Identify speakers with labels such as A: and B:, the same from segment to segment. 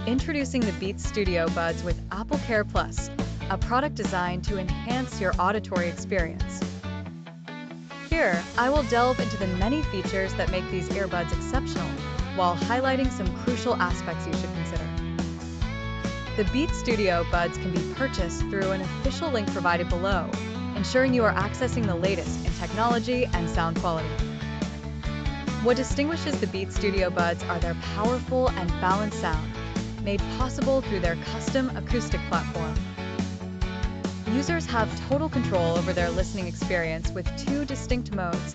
A: Introducing the Beats Studio Buds with AppleCare Plus, a product designed to enhance your auditory experience. Here, I will delve into the many features that make these earbuds exceptional, while highlighting some crucial aspects you should consider. The Beats Studio Buds can be purchased through an official link provided below, ensuring you are accessing the latest in technology and sound quality. What distinguishes the Beats Studio Buds are their powerful and balanced sound, made possible through their custom acoustic platform. Users have total control over their listening experience with two distinct modes: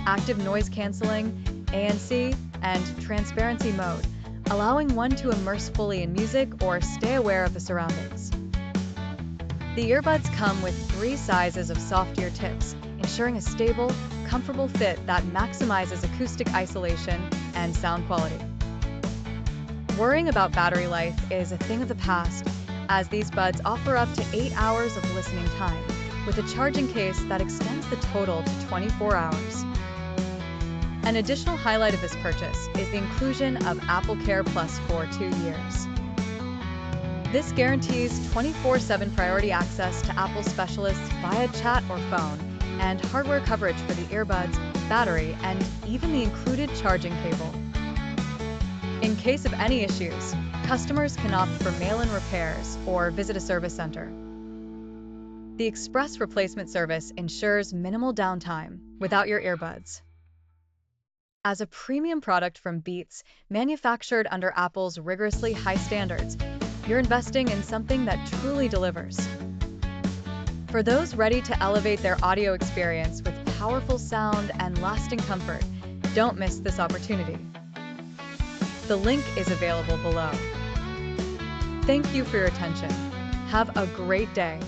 A: active noise cancelling, ANC, and transparency mode, allowing one to immerse fully in music or stay aware of the surroundings. The earbuds come with 3 sizes of soft ear tips, ensuring a stable, comfortable fit that maximizes acoustic isolation and sound quality. Worrying about battery life is a thing of the past, as these buds offer up to 8 hours of listening time, with a charging case that extends the total to 24 hours. An additional highlight of this purchase is the inclusion of AppleCare Plus for 2 years. This guarantees 24/7 priority access to Apple specialists via chat or phone, and hardware coverage for the earbuds, battery, and even the included charging cable. In case of any issues, customers can opt for mail-in repairs or visit a service center. The express replacement service ensures minimal downtime without your earbuds. As a premium product from Beats, manufactured under Apple's rigorously high standards, you're investing in something that truly delivers. For those ready to elevate their audio experience with powerful sound and lasting comfort, don't miss this opportunity. The link is available below. Thank you for your attention. Have a great day.